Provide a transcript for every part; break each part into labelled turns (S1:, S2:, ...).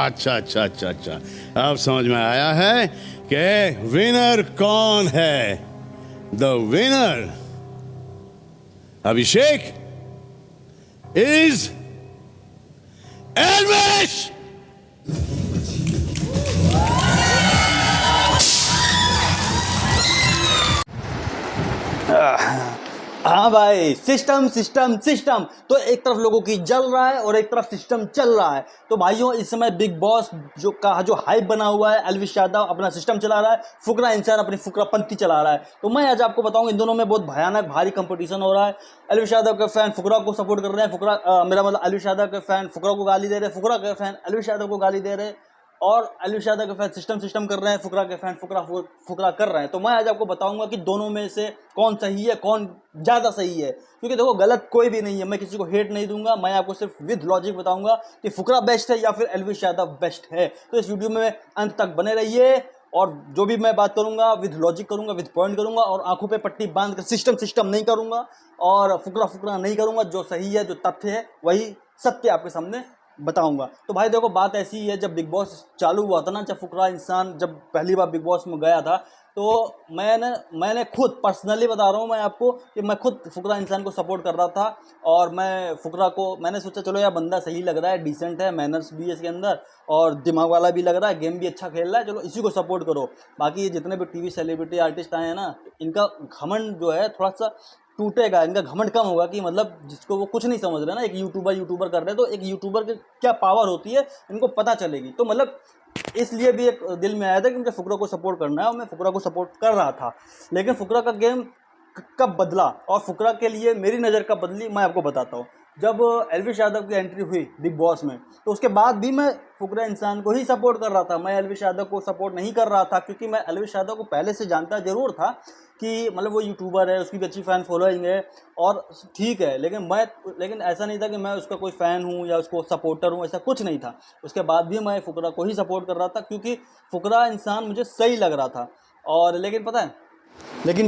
S1: अच्छा अच्छा अच्छा अच्छा, अब समझ में आया है कि विनर कौन है। The winner Abhishek is Elvish.
S2: हाँ भाई, सिस्टम सिस्टम सिस्टम। तो एक तरफ लोगों की जल रहा है और एक तरफ सिस्टम चल रहा है। तो भाइयों, इस समय बिग बॉस जो हाइप बना हुआ है, एल्विश यादव अपना सिस्टम चला रहा है, फुकरा इंसान अपनी फुकरापंथी चला रहा है। तो मैं आज आपको बताऊंगा, इन दोनों में बहुत भयानक भारी कंपटीशन हो रहा है। एल्विश यादव के फैन फुकरा को सपोर्ट कर रहे हैं, मेरा मतलब एल्विश यादव के फैन फुकरा को गाली दे रहे हैं, फुकरा के फैन एल्विश यादव को गाली दे रहे हैं, और एल्विश यादव के फैन सिस्टम सिस्टम कर रहे हैं, फुकरा के फैन फुकरा कर रहे हैं। तो मैं आज आपको बताऊंगा कि दोनों में से कौन सही है, कौन ज़्यादा सही है। क्योंकि देखो, गलत कोई भी नहीं है, मैं किसी को हेट नहीं दूंगा, मैं आपको सिर्फ विद लॉजिक बताऊंगा कि फुकरा बेस्ट है या फिर एल्विश यादव बेस्ट है। तो इस वीडियो में अंत तक बने रहिए, और जो भी मैं बात करूंगा विद लॉजिक करूंगा, विद पॉइंट करूंगा, और आंखों पे पट्टी बांध कर सिस्टम सिस्टम नहीं करूंगा, और फुकरा नहीं करूंगा। जो सही है, जो तथ्य है, वही सत्य आपके सामने बताऊंगा। तो भाई देखो, बात ऐसी है, जब बिग बॉस चालू हुआ था ना, जब फुकरा इंसान जब पहली बार बिग बॉस में गया था, तो मैंने खुद पर्सनली बता रहा हूँ मैं आपको कि मैं खुद फुकरा इंसान को सपोर्ट कर रहा था। और मैं फुकरा को मैंने सोचा, चलो यार बंदा सही लग रहा है, डिसेंट है, मैनर्स भी है इसके अंदर, और दिमाग वाला भी लग रहा है, गेम भी अच्छा खेल रहा है, चलो इसी को सपोर्ट करो। बाकी ये जितने भी टीवी सेलिब्रिटी आर्टिस्ट आए हैं ना, इनका घमंड जो है थोड़ा सा टूटेगा, इनका घमंड कम होगा कि मतलब जिसको वो कुछ नहीं समझ रहे ना, एक यूट्यूबर कर रहे हैं, तो एक यूट्यूबर की क्या पावर होती है इनको पता चलेगी। तो मतलब इसलिए भी एक दिल में आया था कि मुझे फुकरा को सपोर्ट करना है, और मैं फुकरा को सपोर्ट कर रहा था। लेकिन फुकरा का गेम कब बदला और फुकरा के लिए मेरी नज़र कब बदली, मैं आपको बताता हूँ। जब एल्विश यादव की एंट्री हुई बिग बॉस में, तो उसके बाद भी मैं फुकरा इंसान को ही सपोर्ट कर रहा था, मैं एल्विश यादव को सपोर्ट नहीं कर रहा था। क्योंकि मैं एल्विश यादव को पहले से जानता जरूर था कि मतलब वो यूट्यूबर है, उसकी भी अच्छी फ़ैन फॉलोइंग है, और ठीक है। लेकिन ऐसा नहीं था कि मैं उसका कोई फ़ैन हूँ या उसको सपोर्टर हूँ, ऐसा कुछ नहीं था। उसके बाद भी मैं फुकरा को ही सपोर्ट कर रहा था, क्योंकि फुकरा इंसान मुझे सही लग रहा था। और लेकिन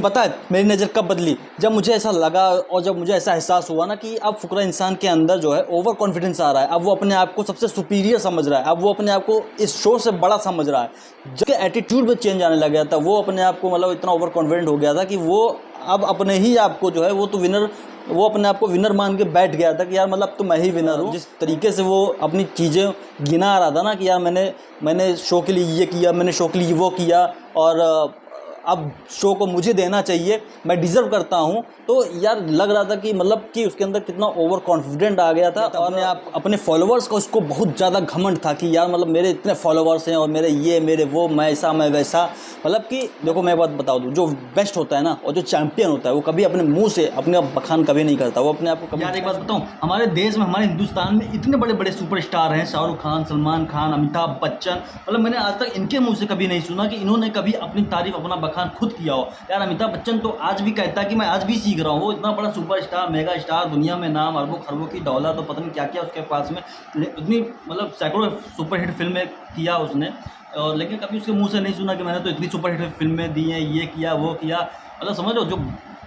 S2: पता है मेरी नज़र कब बदली, जब मुझे ऐसा लगा और जब मुझे ऐसा एहसास हुआ ना कि अब फुकरा इंसान के अंदर जो है ओवर कॉन्फिडेंस आ रहा है। अब वो अपने आप को सबसे सुपीरियर समझ रहा है, अब वो अपने आप को इस शो से बड़ा समझ रहा है। जब एटीट्यूड में चेंज आने लग गया था, वो अपने आप को मतलब इतना ओवर कॉन्फिडेंट हो गया था कि वो अब अपने ही आप को जो है वो अपने आप को विनर मान के बैठ गया था कि यार मतलब तो मैं ही विनर हूँ। जिस तरीके से वो अपनी चीज़ें गिना रहा था ना कि यार मैंने शो के लिए ये किया, मैंने शो के लिए वो किया, और अब शो को मुझे देना चाहिए, मैं डिज़र्व करता हूँ। तो यार लग रहा था कि मतलब कि उसके अंदर कितना ओवर कॉन्फिडेंट आ गया था, और अपने फॉलोअर्स का उसको बहुत ज़्यादा घमंड था कि यार मतलब मेरे इतने फॉलोअर्स हैं और मेरे वो, मैं ऐसा मैं वैसा। मतलब कि देखो, मैं बात बता दूँ, जो बेस्ट होता है ना और जो चैंपियन होता है, वो कभी अपने मुंह से अपने बखान कभी नहीं करता, वो अपने आप को कभी। यार एक बात बताऊँ, हमारे देश में, हमारे हिंदुस्तान में इतने बड़े बड़े सुपरस्टार हैं, शाहरुख खान, सलमान खान, अमिताभ बच्चन, मतलब मैंने आज तक इनके मुँह से कभी नहीं सुना कि इन्होंने कभी अपनी तारीफ, अपना बखान खुद किया हो। यार अमिताभ बच्चन तो आज भी कहता है कि मैं आज भी सीख रहा हूँ। वो इतना बड़ा सुपरस्टार, मेगा स्टार, दुनिया में नाम, अरबों खरबों की दौलत, तो पता नहीं क्या क्या उसके पास में, इतनी मतलब सैकड़ों सुपरहिट फिल्में किया उसने, और लेकिन कभी उसके मुंह से नहीं सुना कि मैंने तो इतनी सुपरहिट फिल्में दी हैं, ये किया वो किया। मतलब समझ लो,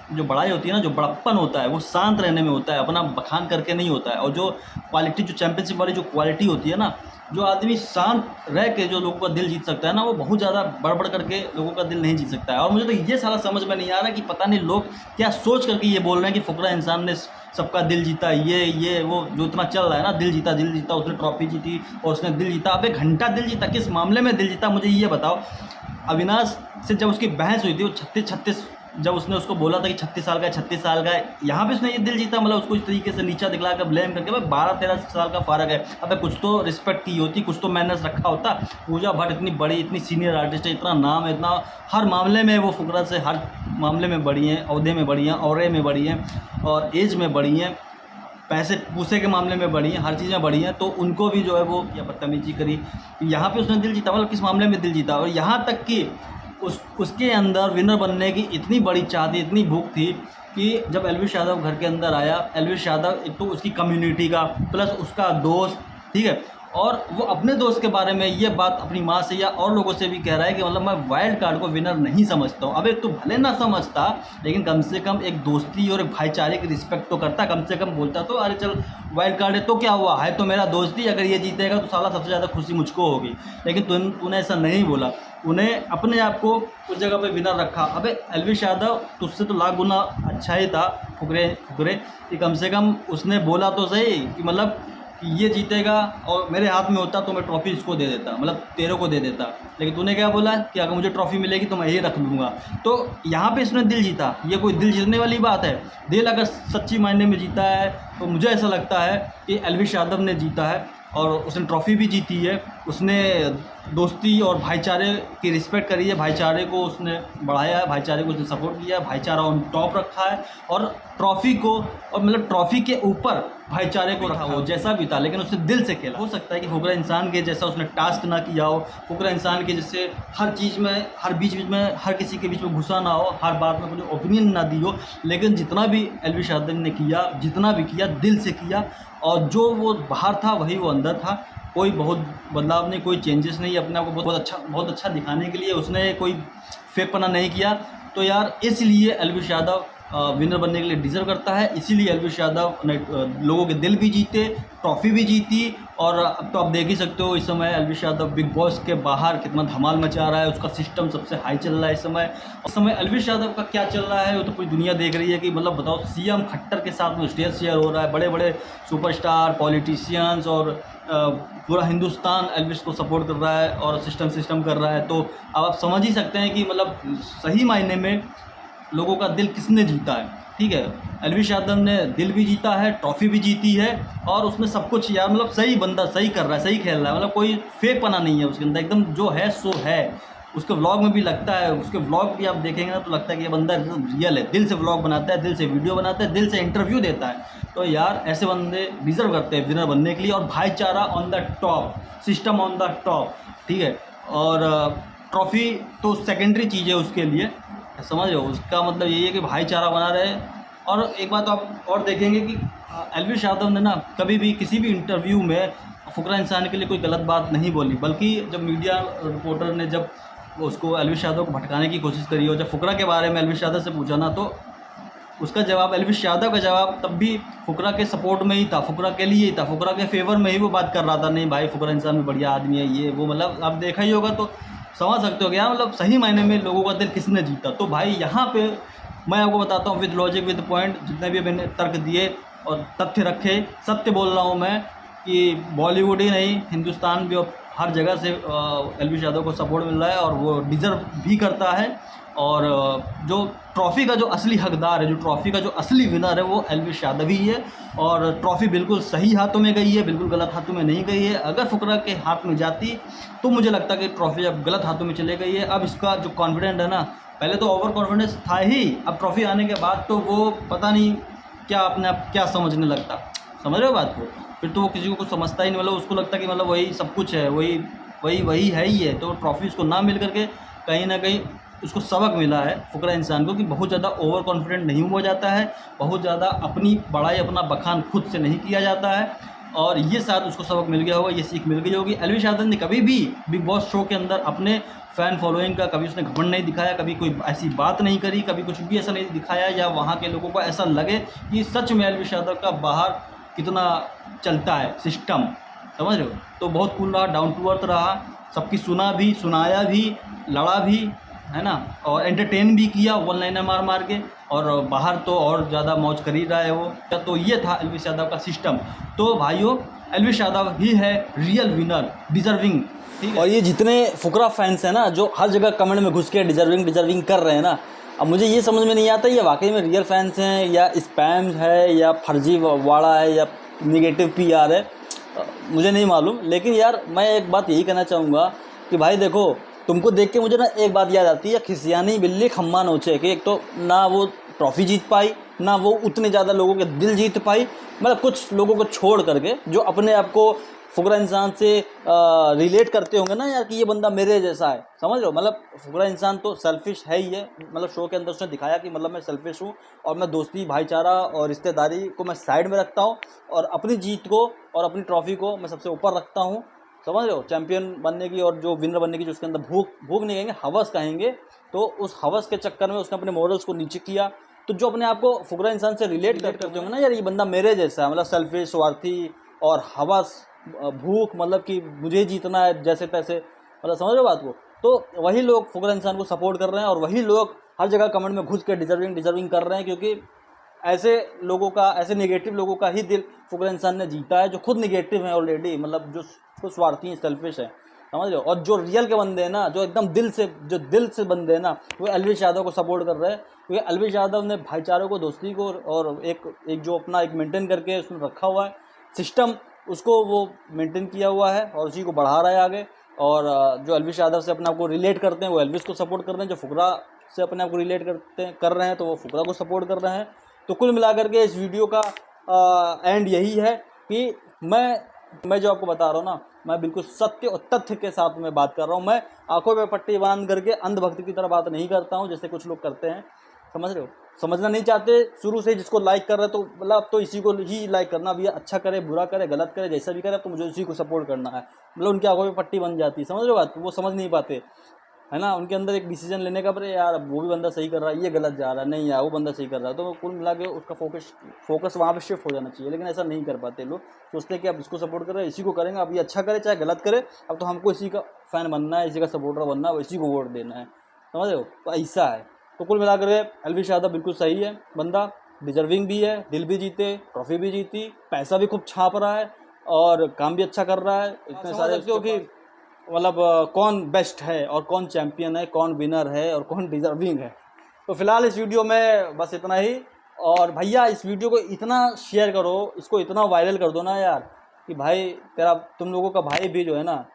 S2: जो बड़ाई होती है ना, जो बड़प्पन होता है, वो शांत रहने में होता है, अपना बखान करके नहीं होता है। और जो क्वालिटी, जो चैंपियनशिप वाली जो क्वालिटी होती है ना, जो आदमी शांत रह के जो लोगों का दिल जीत सकता है ना, वो बहुत ज़्यादा बढ़ करके लोगों का दिल नहीं जीत सकता है। और मुझे तो ये साला समझ में नहीं आ रहा कि पता नहीं लोग क्या सोच करके ये बोल रहे हैं कि फुकरा इंसान ने सबका दिल जीता, ये वो जो इतना चल रहा है ना, दिल जीता, उसने ट्रॉफी जीती और उसने दिल जीता। अब 1 घंटा दिल जीता, किस मामले में दिल जीता, मुझे ये बताओ। अविनाश से जब उसकी बहस हुई थी, वो 36 जब उसने उसको बोला था कि 36 साल का है, 36 साल का है, यहाँ पे उसने ये दिल जीता, मतलब उसको इस तरीके से नीचा दिखला कर ब्लेम करके। भाई 12-13 साल का फ़र्क है, अबे कुछ तो रिस्पेक्ट की होती, कुछ तो मैनर्स रखा होता। पूजा भट्ट इतनी बड़ी, इतनी सीनियर आर्टिस्ट है, इतना नाम है, इतना हर मामले में वो फुकरा से हर मामले में बड़ी हैं, ओहदे में बड़ी हैं, औरे में बड़ी हैं, और एज में बड़ी हैं, पैसे पूसे के मामले में बड़ी हैं, हर चीज़ में बड़ी हैं। तो उनको भी जो है वो क्या बदतमीजी करी, यहाँ पे उसने दिल जीता, मतलब किस मामले में दिल जीता। और यहाँ तक कि उसके अंदर विनर बनने की इतनी बड़ी चाह थी, इतनी भूख थी कि जब एल्विश यादव घर के अंदर आया, एल्विश यादव एक तो उसकी कम्युनिटी का प्लस उसका दोस्त, ठीक है, और वो अपने दोस्त के बारे में ये बात अपनी माँ से या और लोगों से भी कह रहा है कि मतलब मैं वाइल्ड कार्ड को विनर नहीं समझता हूँ। अबे तू भले ना समझता, लेकिन कम से कम एक दोस्ती और एक भाईचारे की रिस्पेक्ट तो करता, कम से कम बोलता तो अरे चल वाइल्ड कार्ड है तो क्या हुआ है, तो मेरा दोस्त ही, अगर ये जीतेगा तो साला सबसे ज़्यादा खुशी मुझको होगी। लेकिन तूने ऐसा नहीं बोला, उन्हें अपने आप को उस जगह पे विनर रखा। अबे एल्विश यादव तुझसे तो लाख गुना अच्छा ही था फुकरे कि कम से कम उसने बोला तो सही कि मतलब कि ये जीतेगा और मेरे हाथ में होता तो मैं ट्रॉफी इसको दे देता, मतलब तेरे को दे देता। लेकिन तूने क्या बोला कि अगर मुझे ट्रॉफी मिलेगी तो मैं यही रख लूँगा। तो यहाँ पे इसने दिल जीता, ये कोई दिल जीतने वाली बात है? दिल अगर सच्ची मायने में जीता है तो मुझे ऐसा लगता है कि एल्विश यादव ने जीता है और उसने ट्रॉफी भी जीती है। उसने दोस्ती और भाईचारे की रिस्पेक्ट करी है, भाईचारे को उसने बढ़ाया है, भाईचारे को उसने सपोर्ट किया है, भाईचारा ऑन टॉप रखा है और ट्रॉफी को, और मतलब ट्रॉफी के ऊपर भाईचारे को रखा। वो जैसा भी था लेकिन उसने दिल से खेला। हो सकता है कि फुकरा इंसान के जैसा उसने टास्क ना किया हो, फुकरा इंसान के जैसे हर चीज़ में, हर बीच में, हर किसी के बीच में घुसा ना हो, हर बात में अपनी ओपिनियन ना दी हो, लेकिन जितना भी एल्विश यादव ने किया, जितना भी किया दिल से किया। और जो वो बाहर था वही वो अंदर था, कोई बहुत बदलाव नहीं, कोई चेंजेस नहीं। अपने आप को बहुत अच्छा दिखाने के लिए उसने कोई फेकपना नहीं किया। तो यार इसलिए एल्विश यादव विनर बनने के लिए डिज़र्व करता है। इसीलिए एल्विश यादव ने लोगों के दिल भी जीते, ट्रॉफी भी जीती। और अब तो आप देख ही सकते हो इस समय एल्विश यादव बिग बॉस के बाहर कितना धमाल मचा रहा है, उसका सिस्टम सबसे हाई चल रहा है इस समय एल्विश यादव का क्या चल रहा है वो तो पूरी दुनिया देख रही है कि मतलब बताओ, सीएम खट्टर के साथ में स्टेज शेयर हो रहा है, बड़े बड़े सुपरस्टार, पॉलिटिशियंस और पूरा हिंदुस्तान एल्विश को सपोर्ट कर रहा है और सिस्टम कर रहा है। तो अब आप समझ ही सकते हैं कि मतलब सही मायने में लोगों का दिल किसने जीता है। ठीक है, एल्विश यादव ने दिल भी जीता है, ट्रॉफी भी जीती है और उसमें सब कुछ यार मतलब सही बंदा सही कर रहा है, सही खेल रहा है, मतलब कोई फेक पना नहीं है उसके अंदर, एकदम जो है सो है। उसके व्लॉग में भी लगता है, उसके व्लॉग भी आप देखेंगे ना तो लगता है कि ये बंदा एकदम रियल है, दिल से व्लॉग बनाता है, दिल से वीडियो बनाता है, दिल से इंटरव्यू देता है। तो यार ऐसे बंदे डिज़र्व करते हैं विनर बनने के लिए। और भाईचारा on the top, system on the top, ठीक है। और ट्रॉफी तो सेकेंडरी चीज़ है उसके लिए, समझ रहे हो। उसका मतलब यही है कि भाईचारा बना रहे। और एक बात आप और देखेंगे कि एल्विश यादव ने ना कभी भी किसी भी इंटरव्यू में फुकरा इंसान के लिए कोई गलत बात नहीं बोली, बल्कि जब मीडिया रिपोर्टर ने जब उसको एल्विश यादव को भटकाने की कोशिश करी और जब फुकरा के बारे में एल्विश यादव से पूछा ना, तो उसका जवाब, एल्विश यादव का जवाब तब भी फुकरा के सपोर्ट में ही था, फुकरा के लिए ही था, फुकरा के फेवर में ही वो बात कर रहा था। नहीं भाई, फुकरा इंसान भी बढ़िया आदमी है, ये वो, मतलब आप देखा ही होगा तो समझ सकते हो क्या मतलब सही मायने में लोगों का दिल किसने जीता। तो भाई यहाँ पे मैं आपको बताता हूँ विद लॉजिक विद पॉइंट, जितने भी मैंने तर्क दिए और तथ्य रखे, सत्य बोल रहा हूँ मैं कि बॉलीवुड ही नहीं, हिंदुस्तान भी और हर जगह से एल्विश यादव को सपोर्ट मिल रहा है और वो डिज़र्व भी करता है। और जो ट्रॉफ़ी का जो असली हकदार है, जो ट्रॉफ़ी का जो असली विनर है, वो एल्विश यादव ही है। और ट्रॉफ़ी बिल्कुल सही हाथों में गई है, बिल्कुल गलत हाथों में नहीं गई है। अगर फुकरा के हाथ में जाती तो मुझे लगता कि ट्रॉफ़ी अब गलत हाथों में चले गई है। अब इसका जो कॉन्फिडेंट है ना, पहले तो ओवर कॉन्फिडेंस था ही, अब ट्रॉफ़ी आने के बाद तो वो पता नहीं क्या अपने आप क्या समझने लगता। समझ रहे हो बात को? फिर तो वो किसी को कुछ समझता ही नहीं, मतलब उसको लगता कि मतलब वही सब कुछ है, वही है ही है। तो ट्रॉफ़ी उसको ना मिल करके कहीं ना कहीं उसको सबक मिला है फुकरा इंसान को कि बहुत ज़्यादा ओवर कॉन्फिडेंट नहीं हुआ जाता है, बहुत ज़्यादा अपनी बड़ाई, अपना बखान खुद से नहीं किया जाता है। और ये शायद उसको सबक मिल गया होगा, ये सीख मिल गई होगी। एल्विश यादव ने कभी भी बिग बॉस शो के अंदर अपने फ़ैन फॉलोइंग का कभी उसने घमंड नहीं दिखाया, कभी कोई ऐसी बात नहीं करी, कभी कुछ भी ऐसा नहीं दिखाया या वहाँ के लोगों को ऐसा लगे कि सच में एल्विश यादव का बाहर कितना चलता है सिस्टम, समझ रहे हो। तो बहुत कूल रहा, डाउन टू अर्थ रहा, सबकी सुना भी, सुनाया भी, लड़ा भी, है ना, और एंटरटेन भी किया वन लाइनर मार के। और बाहर तो और ज़्यादा मौज कर ही रहा है वो। तो ये था एल्विश यादव का सिस्टम। तो भाइयों, एल्विश यादव ही है रियल विनर, डिज़र्विंग, ठीक है। और ये जितने फुकरा फैंस हैं ना, जो हर जगह कमेंट में घुस के डिज़र्विंग कर रहे हैं ना, अब मुझे ये समझ में नहीं आता ये वाकई में रियल फैंस हैं या स्पैम है या फर्जी वाड़ा है या निगेटिव PR है, मुझे नहीं मालूम। लेकिन यार मैं एक बात यही कहना चाहूँगा कि भाई देखो, तुमको देख के मुझे ना एक बात याद आती है, खिसियानी बिल्ली खम्मा नोचे। कि एक तो ना वो ट्रॉफ़ी जीत पाई, ना वो उतने ज़्यादा लोगों के दिल जीत पाई, मतलब कुछ लोगों को छोड़ करके जो अपने आप को फुकरा इंसान से रिलेट करते होंगे ना यार कि ये बंदा मेरे जैसा है, समझ रहे हो। मतलब फुकरा इंसान तो सेल्फिश है ही है, मतलब शो के अंदर उसने दिखाया कि मतलब मैं सेल्फिश हूँ और मैं दोस्ती भाईचारा और रिश्तेदारी को मैं साइड में रखता हूँ और अपनी जीत को और अपनी ट्रॉफी को मैं सबसे ऊपर रखता हूँ, समझ रहे हो। चैंपियन बनने की और जो विनर बनने की जो उसके अंदर भूख भूख नहीं कहेंगे, हवस कहेंगे, तो उस हवस के चक्कर में उसने अपने मॉरल्स को नीचे किया। तो जो अपने आप को फुकरा इंसान से रिलेट करते होंगे ना यार ये बंदा मेरे जैसा है, मतलब सेल्फिश, स्वार्थी और हवस, भूख, मतलब कि मुझे जीतना है जैसे तैसे, मतलब समझ रहे हो बात को। तो वही लोग फुकरा इंसान को सपोर्ट कर रहे हैं और वही लोग हर जगह कमेंट में घुस के डिजर्विंग कर रहे हैं, क्योंकि ऐसे लोगों का, ऐसे नेगेटिव लोगों का ही दिल फुकरा इंसान ने जीता है जो खुद नेगेटिव है ऑलरेडी, मतलब जो खुद स्वार्थी हैं, सेल्फिश है, समझ रहे हो। और जो रियल के बंदे हैं ना, जो एकदम दिल से बंदे हैं ना, वो एल्विश यादव को सपोर्ट कर रहे हैं, क्योंकि एल्विश यादव ने भाईचारे को, दोस्ती को और एक जो अपना एक मेंटेन करके उसने रखा हुआ है सिस्टम, उसको वो मेंटेन किया हुआ है और उसी को बढ़ा रहा है आगे। और जो एल्विश यादव से अपने आप को रिलेट करते हैं वो एल्विश को सपोर्ट कर रहे हैं, जो फुकरा से अपने आप को रिलेट कर रहे हैं तो वो फुकरा को सपोर्ट कर रहे हैं। तो कुल मिलाकर के इस वीडियो का एंड यही है कि मैं जो आपको बता रहा हूँ ना, मैं बिल्कुल सत्य और तथ्य के साथ में बात कर रहा हूँ। मैं आंखों पे पट्टी बांध करके अंधभक्ति की तरह बात नहीं करता हूँ जैसे कुछ लोग करते हैं, समझ रहे हो। समझना नहीं चाहते शुरू से, जिसको लाइक कर रहे तो मतलब अब तो इसी को ही लाइक करना, अब ये अच्छा करे, बुरा करे, गलत करे, जैसा भी करे, तो मुझे उसी को सपोर्ट करना है। मतलब उनकी आंखों पे पट्टी बन जाती है, समझ रहे हो बात, वो समझ नहीं पाते है ना। उनके अंदर एक डिसीजन लेने का, अरे यार वो भी बंदा सही कर रहा है, ये गलत जा रहा है, नहीं यार वो बंदा सही कर रहा है, तो कुल मिला के उसका फोकस वहाँ पे शिफ्ट हो जाना चाहिए। लेकिन ऐसा नहीं कर पाते लोग, सोचते हैं कि अब इसको सपोर्ट कर रहे हैं, इसी को करेंगे, अब ये अच्छा करे चाहे गलत करे, अब तो हमको इसी का फ़ैन बनना है, इसी का सपोर्टर बनना है, इसी को वोट देना है, समझ रहे हो। तो ऐसा है। तो कुल मिला कर एल्विश यादव बिल्कुल सही है बंदा, डिजर्विंग भी है, दिल भी जीते, ट्रॉफी भी जीती, पैसा भी खूब छाप रहा है और काम भी अच्छा कर रहा है। इतने सारे क्योंकि मतलब कौन बेस्ट है और कौन चैम्पियन है, कौन विनर है और कौन डिजर्विंग है। तो फिलहाल इस वीडियो में बस इतना ही। और भैया इस वीडियो को इतना शेयर करो, इसको इतना वायरल कर दो ना यार कि भाई तुम लोगों का भाई भी जो है ना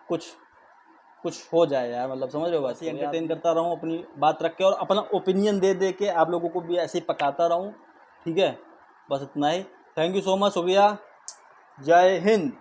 S2: कुछ हो जाए यार, मतलब समझ रहे हो। बस एंटरटेन करता रहूँ अपनी बात रख के और अपना ओपिनियन दे के आप लोगों को भी ऐसे ही पकाता रहूँ, ठीक है। बस इतना ही। थैंक यू सो मच, शुक्रिया, जय हिंद।